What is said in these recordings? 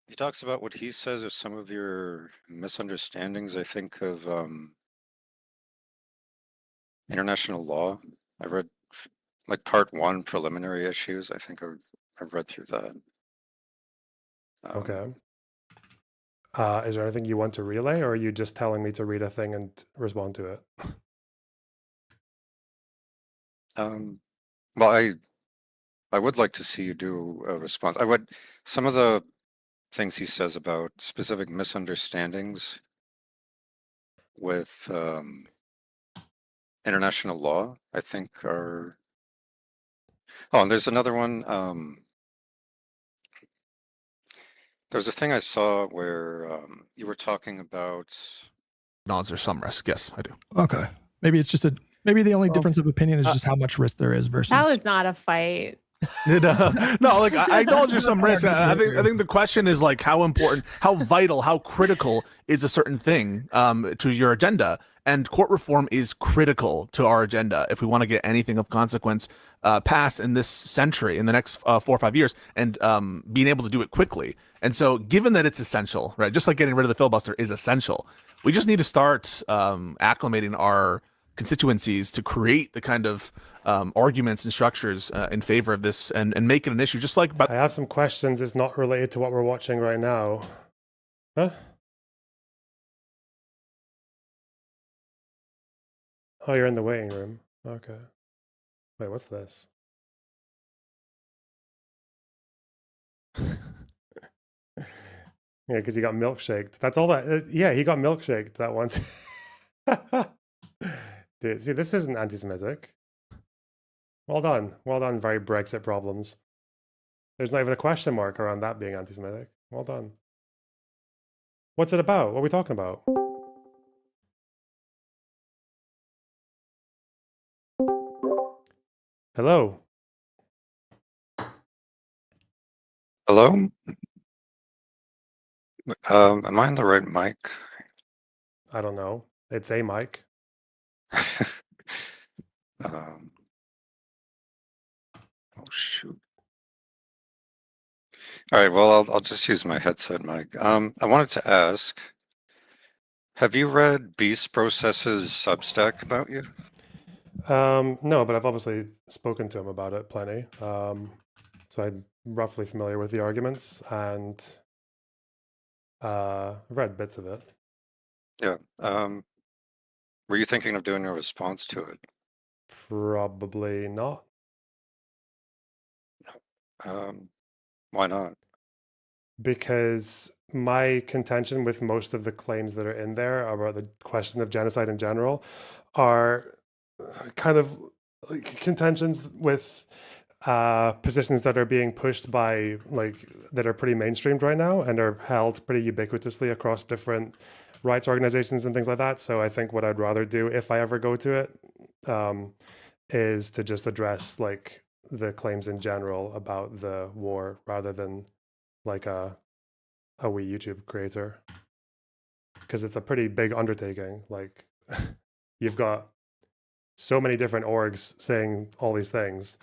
He talks about what he says are some of your misunderstandings, I think, of international law. I read like part one, preliminary issues. I think I've read through that. Okay. Is there anything you want to relay, or are you just telling me to read a thing and respond to it? Well, I would like to see you do a response. Some of the things he says about specific misunderstandings with international law, I think are. Oh, and there's another one. There's a thing I saw where you were talking about. Acknowledge there's some risk. Yes, I do. Okay. Maybe it's just maybe the only difference of opinion is just how much risk there is versus. That was not a fight. No, like I acknowledge there's some risk. I think the question is like how important, how vital, how critical is a certain thing to your agenda, and court reform is critical to our agenda if we want to get anything of consequence passed in this century, in the next 4 or 5 years, and being able to do it quickly. And so, given that it's essential, right, just like getting rid of the filibuster is essential, we just need to start acclimating our constituencies to create the kind of arguments and structures in favor of this and make it an issue, just like. I have some questions. It's not related to what we're watching right now. Huh? Oh, you're in the waiting room. Okay. Wait, what's this? Yeah, because he got milkshaked. That's all that. Yeah, he got milkshaked that one. Dude, see, this isn't anti-Semitic. Well done. Well done, very Brexit problems. There's not even a question mark around that being anti-Semitic. Well done. What's it about? What are we talking about? Hello? Hello? Am I on the right mic? I don't know. It's a mic. Oh shoot. All right, well, I'll just use my headset mic. I wanted to ask, have you read Beast Process's Substack about you? No, but I've obviously spoken to him about it plenty. So I'm roughly familiar with the arguments and read bits of it. Yeah. Were you thinking of doing a response to it? Probably not. Why not? Because my contention with most of the claims that are in there about the question of genocide in general are kind of like contentions with positions that are being pushed by that are pretty mainstreamed right now and are held pretty ubiquitously across different rights organizations and things like that. So I think what I'd rather do if I ever go to it is to just address like the claims in general about the war rather than like a wee YouTube creator, because it's a pretty big undertaking. Like you've got so many different orgs saying all these things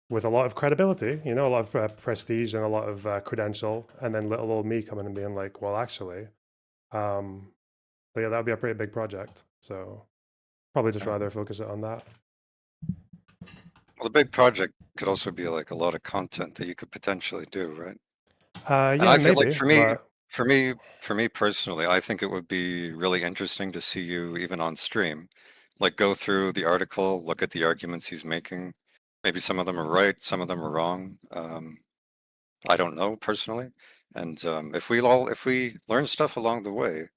with a lot of credibility, you know, a lot of prestige and a lot of credential, and then little old me coming and being like, well, actually, but yeah, that would be a pretty big project. So probably just rather focus it on that. Well, the big project could also be like a lot of content that you could potentially do, right? And Yeah, I feel maybe. like for me personally, I think it would be really interesting to see you even on stream, like go through the article, look at the arguments he's making. Maybe some of them are right, some of them are wrong. I don't know personally. And if we learn stuff along the way,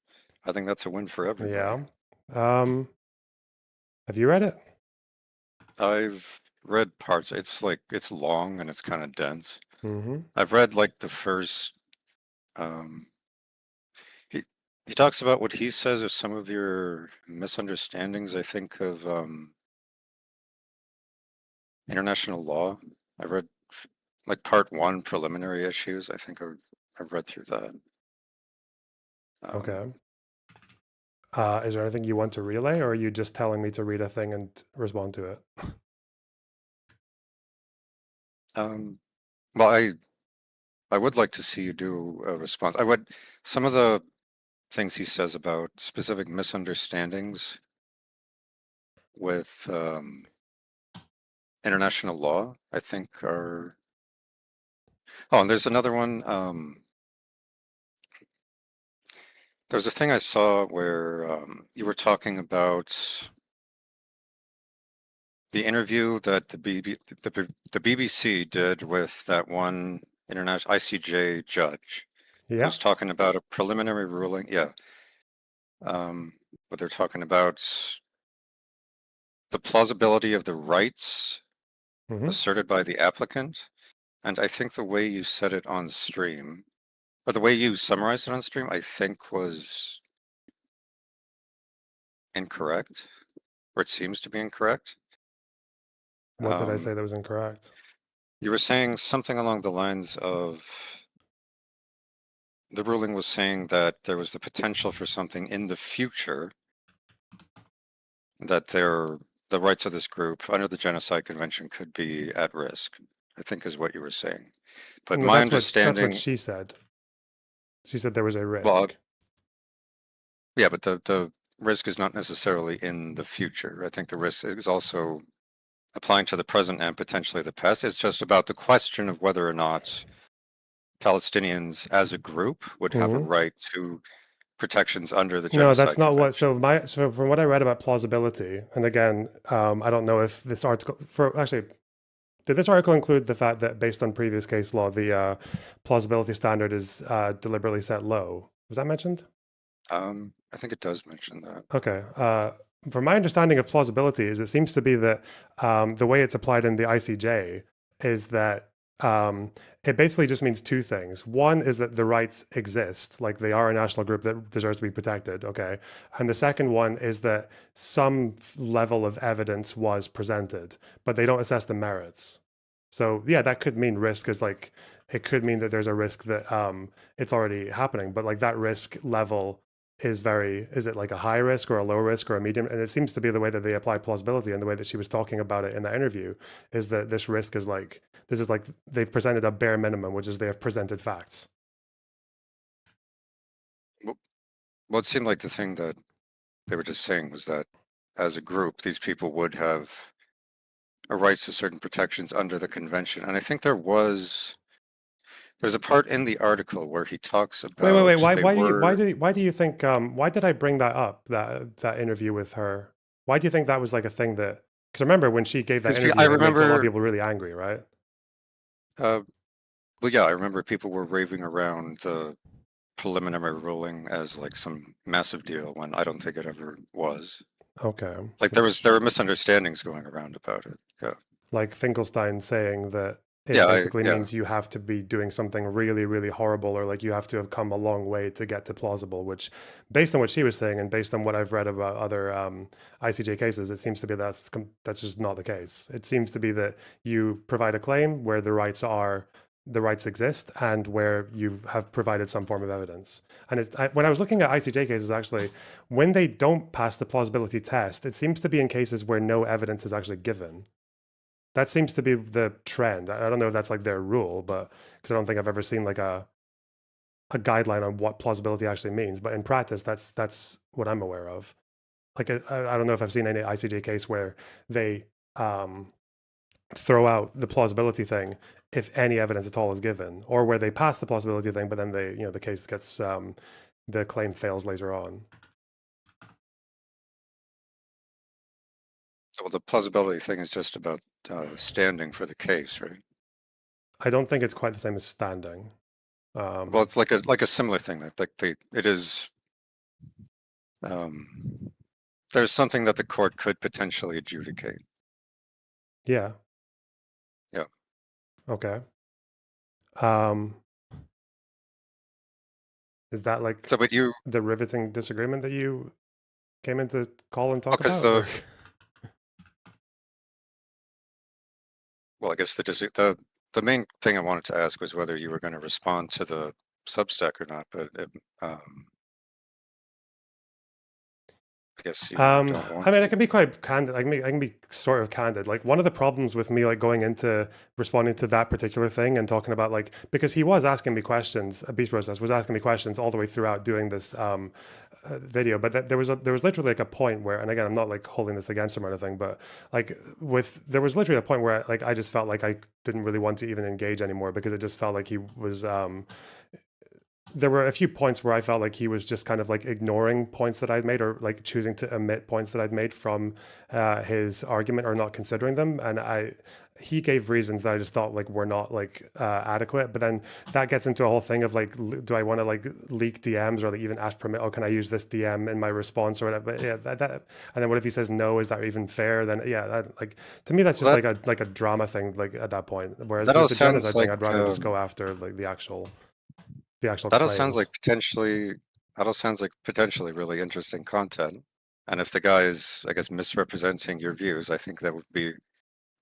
I think that's a win for everybody. Yeah. Have you read it? I've read parts. It's long and it's kind of dense. Mm-hmm. I've read like the first. He talks about what he says are some of your misunderstandings, I think, of international law. I read like part one, preliminary issues. I think I've read through that. Okay. Is there anything you want to relay, or are you just telling me to read a thing and respond to it? Well, I would like to see you do a response. Some of the things he says about specific misunderstandings with international law, I think are. Oh, and there's another one. There's a thing I saw where you were talking about the interview that the BBC did with that one international ICJ judge who Yeah. was talking about a preliminary ruling. Yeah. But they're talking about the plausibility of the rights Hmm. asserted by the applicant. And I think the way you said it on stream, or the way you summarized it on stream, I think was incorrect, or it seems to be incorrect. What did I say that was incorrect? You were saying something along the lines of the ruling was saying that there was the potential for something in the future that the rights of this group under the Genocide Convention could be at risk, I think is what you were saying. But Well, my that's what understanding, she said. She said there was a well, risk. yeah, but the risk is not necessarily in the future. I think the risk is also applying to the present and potentially the past. It's just about the question of whether or not Palestinians as a group would have a Mhm. right to protections under the No, that's Genocide not what. Convention. So from what I read about plausibility, and again, I don't know if this article did this article include the fact that based on previous case law, the plausibility standard is deliberately set low. Was that mentioned? I think it does mention that. Okay. From my understanding of plausibility, is it seems to be that the way it's applied in the ICJ is that it basically just means two things. One is that the rights exist, like they are a national group that deserves to be protected. Okay. And the second one is that some level of evidence was presented, but they don't assess the merits. So yeah, that could mean risk is like, it could mean that there's a risk that it's already happening, but like that risk level is it like a high risk or a low risk or a medium? And it seems to be the way that they apply plausibility and the way that she was talking about it in that interview is that this risk is like, this is like they've presented a bare minimum, which is they have presented facts. Well, it seemed like the thing that they were just saying was that as a group, these people would have a rights to certain protections under the convention. And I think there's a part in the article where he talks about Wait. Why do you think, why did I bring that up, that interview with her? Why do you think that was like a thing that, because remember when she gave that because interview, I it made a lot of remember, people really angry, right? well, yeah, I remember people were raving around the preliminary ruling as like some massive deal when I don't think it ever was. Okay. Like there were misunderstandings going around about it. Yeah. Like Finkelstein saying that it Yeah, basically yeah. means you have to be doing something really, really horrible, or like you have to have come a long way to get to plausible, which based on what she was saying and based on what I've read about other ICJ cases, it seems to be that's just not the case. It seems to be that you provide a claim where the rights exist and where you have provided some form of evidence. And when I was looking at ICJ cases, actually, when they don't pass the plausibility test, it seems to be in cases where no evidence is actually given. That seems to be the trend. I don't know if that's like their rule, but because I don't think I've ever seen like a guideline on what plausibility actually means. But in practice, that's what I'm aware of. Like I don't know if I've seen any ICJ case where they throw out the plausibility thing if any evidence at all is given, or where they pass the plausibility thing, but then the case gets the claim fails later on. So the plausibility thing is just about standing for the case, right? I don't think it's quite the same as standing. Well, it's like a similar thing that it is. There's something that the court could potentially adjudicate. Yeah. Yeah. Okay. Is that like So, but you, the riveting disagreement that you came in to call and talk because about? well, I guess the main thing I wanted to ask was whether you were going to respond to the Substack or not, but I guess you don't want I mean, I to. can be quite candid. I can be sort of candid. Like one of the problems with me, like going into responding to that particular thing and talking about like, because he was asking me questions, Beast Process was asking me questions all the way throughout doing this video. But there was literally like a point where, and again, I'm not like holding this against him or anything, but like there was literally a point where like I just felt like I didn't really want to even engage anymore because it just felt like he was there were a few points where I felt like he was just kind of like ignoring points that I'd made or like choosing to omit points that I'd made from his argument or not considering them. And he gave reasons that I just thought like were not like adequate. But then that gets into a whole thing of like, do I want to like leak DMs or like even ask permit? Oh, can I use this DM in my response or whatever? But yeah, and then what if he says no? Is that even fair? Then yeah, like to me that's just like a drama thing. Like at that point, whereas That all with the genocide sounds thing, like I'd rather just go after like the actual that all sounds like claims. potentially really interesting content. And if the guy is, I guess, misrepresenting your views, I think that would be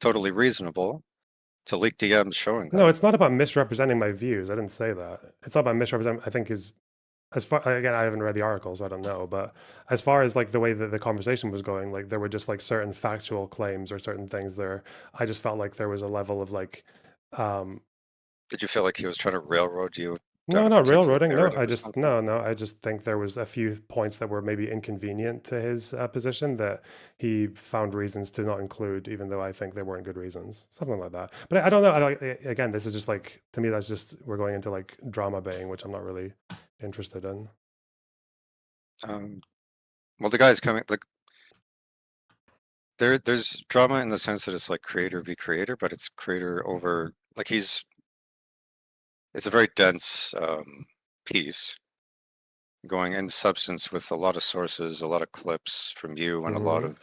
totally reasonable to leak DMs showing that. No, it's not about misrepresenting my views. I didn't say that. It's not about misrepresenting. I think is as far again, I haven't read the article, so I don't know. But as far as like the way that the conversation was going, like there were just like certain factual claims or certain things there. I just felt like there was a level of like. Did you feel like he was trying to railroad you? No, down a not particular railroading. No, narrative I or just something? no. I just think there was a few points that were maybe inconvenient to his position that he found reasons to not include, even though I think they weren't good reasons. Something like that. But I don't know. Again, this is just like to me. That's just we're going into like drama baying, which I'm not really interested in. Well, the guy's coming like there's drama in the sense that it's like creator v creator, but it's creator over like it's a very dense piece going in substance with a lot of sources, a lot of clips from you, and a lot of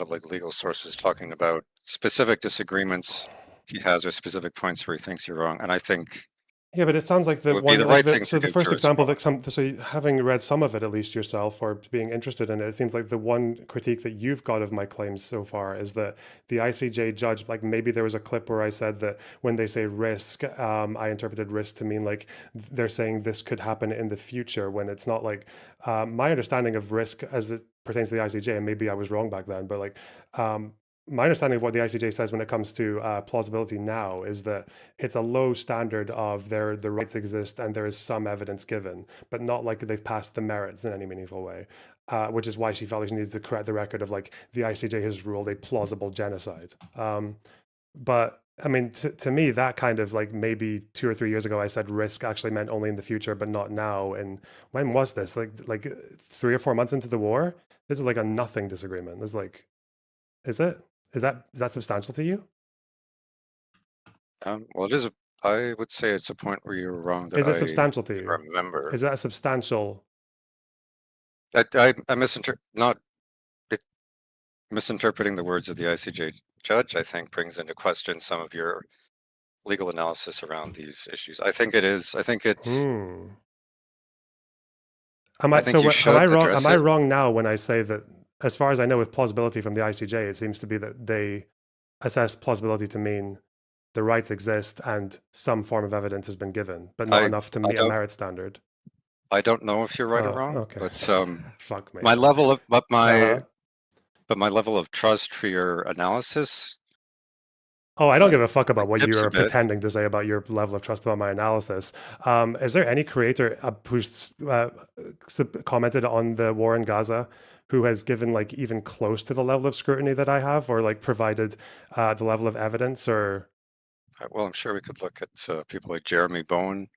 like legal sources talking about specific disagreements he has or specific points where he thinks you're wrong. And I think Yeah, but it sounds like it the would be one the like right thing so to the do to first example respond. that so having read some of it at least yourself or being interested in it, it seems like the one critique that you've got of my claims so far is that the ICJ judge, like maybe there was a clip where I said that when they say risk, I interpreted risk to mean like they're saying this could happen in the future when it's not like my understanding of risk as it pertains to the ICJ, and maybe I was wrong back then, but like my understanding of what the ICJ says when it comes to plausibility now is that it's a low standard of the rights exist and there is some evidence given, but not like they've passed the merits in any meaningful way, which is why she felt like she needed to correct the record of like the ICJ has ruled a plausible genocide. But I mean, to me, that kind of like maybe 2 or 3 years ago, I said risk actually meant only in the future, but not now. And when was this? Like 3 or 4 months into the war? This is like a nothing disagreement. This is like, is it? Is that substantial to you? Well, it is. I would say it's a point where you were wrong that Is it I substantial to you? remember. Is that a substantial? I not it, misinterpreting the words of the ICJ judge. I think brings into question some of your legal analysis around these issues. I think it is. I think it's. Am I I think you am I should wrong? address Am I it. wrong now when I say that, as far as I know, with plausibility from the ICJ, it seems to be that they assess plausibility to mean the rights exist and some form of evidence has been given, but not enough to meet a merit standard. I don't know if you're right or Oh, wrong, okay. but Fuck me. my level of Uh-huh. but my level of trust for your analysis. Oh, I don't give a fuck about what dips you a are bit. pretending to say about your level of trust about my analysis. Is there any creator who's commented on the war in Gaza who has given like even close to the level of scrutiny that I have, or like provided the level of evidence? Or Well, I'm sure we could look at people like Jeremy Bowen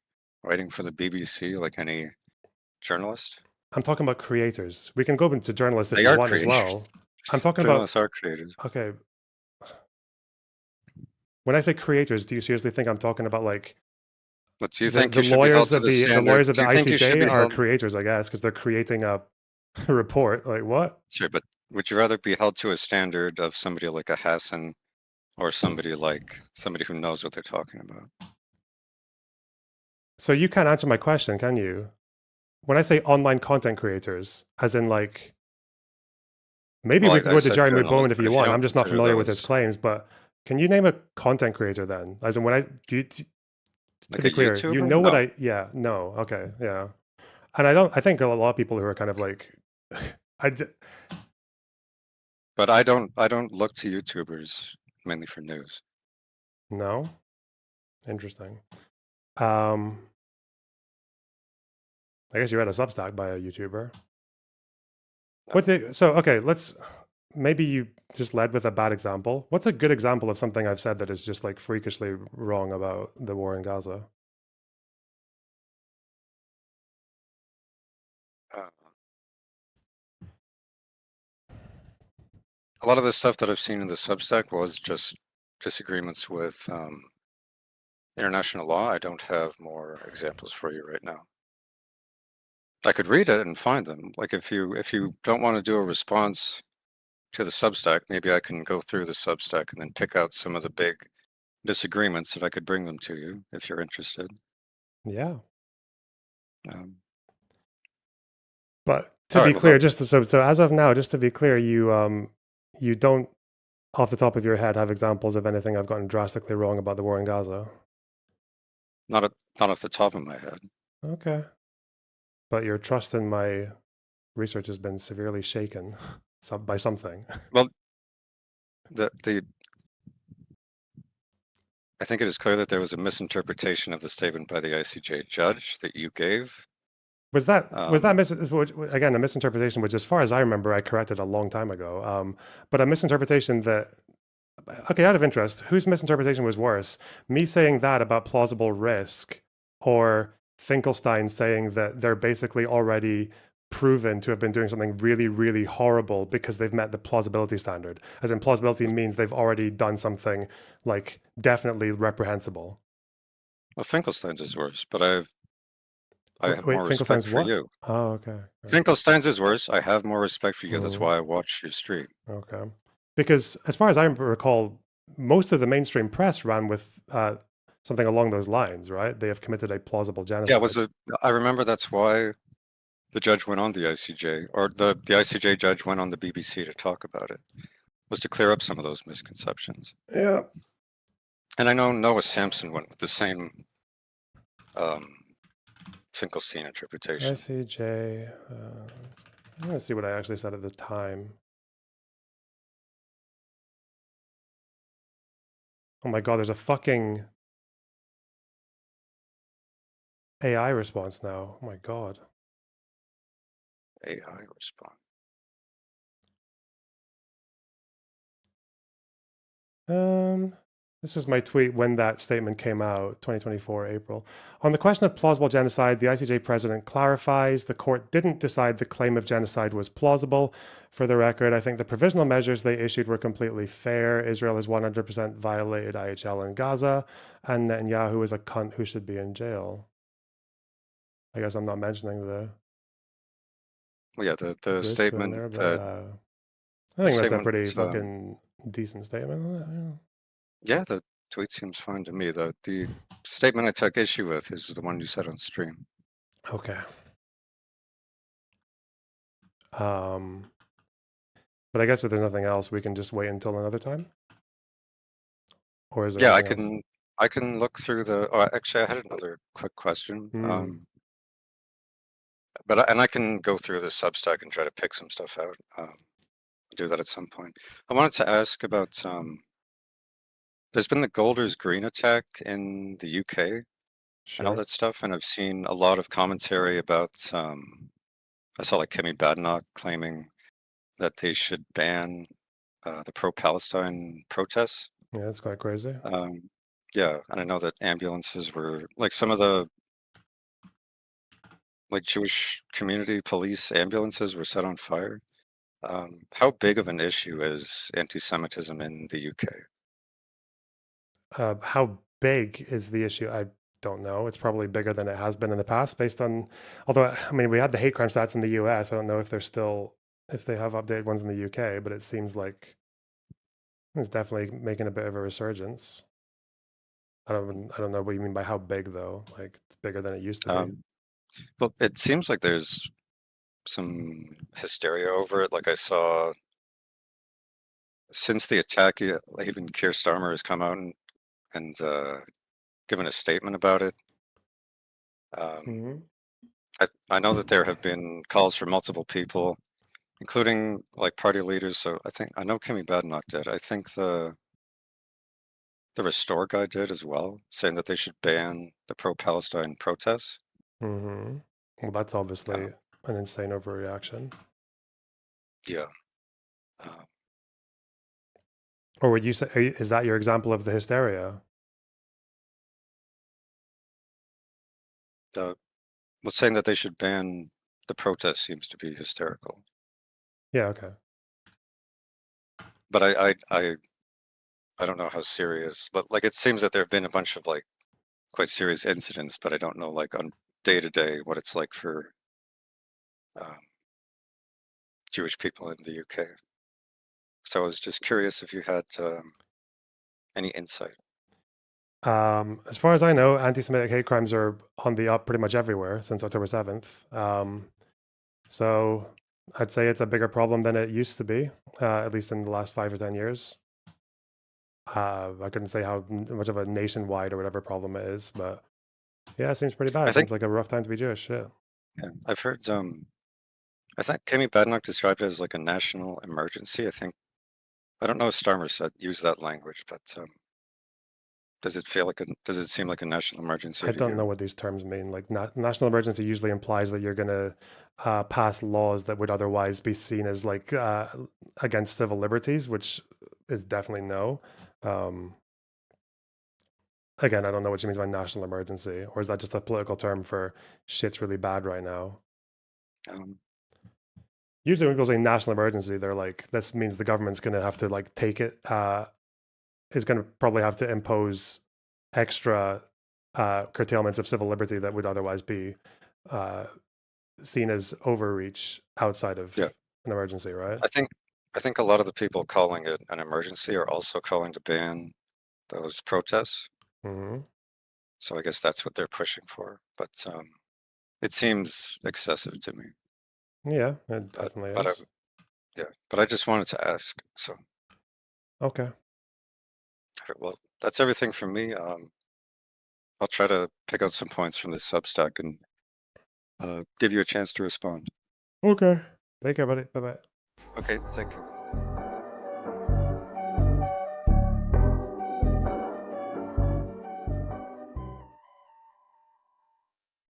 writing for the BBC, like any journalist. I'm talking about creators. We can go into journalists if They you are want as creators. well. I'm talking Journalists about. are creators. Okay. When I say creators, do you seriously think I'm talking about like But do you think the you should be held lawyers to of the the standard? lawyers of Do the you think you should ICJ be are held? creators, I guess, because they're creating a report? Like what? Sure, but would you rather be held to a standard of somebody like a Hassan or somebody who knows what they're talking about? So you can't answer my question, can you? When I say online content creators, as in like, maybe we can go to Jeremy Bowman if you want. I'm just not familiar with his claims, but can you name a content creator then? As in when I do, to Like be a clear, you YouTuber? know what No. no, okay, yeah. and I think a lot of people who are kind of like, But I don't look to YouTubers mainly for news. no, interesting. I guess you read a Substack by a YouTuber. Okay, maybe you just led with a bad example. What's a good example of something I've said that is just like freakishly wrong about the war in Gaza? Uh, a lot of the stuff that I've seen in the Substack was just disagreements with international law. I don't have more examples for you right now. I could read it and find them. Like if you don't want to do a response to the Substack, maybe I can go through the Substack and then pick out some of the big disagreements that I could bring them to you if you're interested. Yeah. Um, But to all be right, well, clear, so as of now, just to be clear, you don't off the top of your head have examples of anything I've gotten drastically wrong about the war in Gaza. not off the top of my head. Okay. But your trust in my research has been severely shaken by something. Well, I think it is clear that there was a misinterpretation of the statement by the ICJ judge that you gave. Was that again a misinterpretation? Which, as far as I remember, I corrected a long time ago. But a misinterpretation that, okay, out of interest, whose misinterpretation was worse? Me saying that about plausible risk, or Finkelstein saying that they're basically already proven to have been doing something really, really horrible because they've met the plausibility standard? As in, plausibility means they've already done something like definitely reprehensible. Well, Finkelstein's is worse, but I have Wait, more respect Finkelstein's for what? you. Oh, okay. Finkelstein's is worse. I have more respect for you. That's Mhm. why I watch your stream. Okay. Because as far as I recall, most of the mainstream press ran with something along those lines, right? They have committed a plausible genocide. Yeah, I remember that's why the judge went on the ICJ, or the ICJ judge went on the BBC to talk about it, was to clear up some of those misconceptions. Yeah. And I know Noah Sampson went with the same Finkelstein interpretation. ICJ. I'm going to see what I actually said at the time. Oh my God, there's a fucking AI response now. Oh my God. AI response. This was my tweet when that statement came out, 2024, April. On the question of plausible genocide, the ICJ president clarifies the court didn't decide the claim of genocide was plausible. For the record, I think the provisional measures they issued were completely fair. Israel has 100% violated IHL in Gaza, and Netanyahu is a cunt who should be in jail. I guess I'm not mentioning the Well, yeah, the risk statement there, but that I think that's a statement, pretty fucking decent statement. yeah, the tweet seems fine to me. The statement I took issue with is the one you said on stream. Okay. But I guess if there's nothing else, we can just wait until another time. Or is there? Yeah, anything I can look through the. Oh, actually, I had another quick question. And I can go through the Substack and try to pick some stuff out. Do that at some point. I wanted to ask about. There's been the Golders Green attack in the UK and all Sure. that stuff, and I've seen a lot of commentary about. I saw like Kemi Badenoch claiming that they should ban the pro-Palestine protests. Yeah, that's quite crazy. Yeah, and I know that ambulances were like some of the like Jewish community police ambulances were set on fire. How big of an issue is anti-Semitism in the UK? How big is the issue? I don't know. It's probably bigger than it has been in the past, based on. Although, I mean, we had the hate crime stats in the US. I don't know if they have updated ones in the UK, but it seems like it's definitely making a bit of a resurgence. I don't know what you mean by how big though. Like it's bigger than it used to be. Well, it seems like there's some hysteria over it. Like I saw since the attack, even Keir Starmer has come out and given a statement about it. Mhm. I know that there have been calls for multiple people, including like party leaders. So I know Kimmy Badenoch did. I think the Restore guy did as well, saying that they should ban the pro-Palestine protests. Mm-hmm. Well, that's obviously an insane overreaction. Yeah. Uh, Or would you say, is that your example of the hysteria? well, saying that they should ban the protests seems to be hysterical. Yeah, okay. But I don't know how serious, but like it seems that there have been a bunch of like quite serious incidents, but I don't know like on day to day what it's like for Jewish people in the UK. So I was just curious if you had any insight. As far as I know, anti-Semitic hate crimes are on the up pretty much everywhere since October 7th. So I'd say it's a bigger problem than it used to be, at least in the last 5 or 10 years. I couldn't say how much of a nationwide or whatever problem it is, but yeah, it seems pretty bad. I It think seems like a rough time to be Jewish. Yeah. yeah, I've heard I think Kimmy Badenoch described it as like a national emergency. I don't know if Starmer used that language, but does it seem like a national emergency I to don't you? know what these terms mean. Like national emergency usually implies that you're going to pass laws that would otherwise be seen as like against civil liberties, which is definitely no. Again, I don't know what she means by national emergency, or is that just a political term for shit's really bad right now? Um, Usually, when people say national emergency, they're like, this means the government's going to have to like take it. Is going to probably have to impose extra curtailments of civil liberty that would otherwise be seen as overreach outside of yeah, an emergency, right? I think a lot of the people calling it an emergency are also calling to ban those protests. Mm-hmm. So I guess that's what they're pushing for. But it seems excessive to me. Yeah, it definitely but is. but I just wanted to ask. So Okay. well, that's everything from me. I'll try to pick out some points from the Substack and give you a chance to respond. Okay. Take care, buddy. Bye bye. Okay, take care.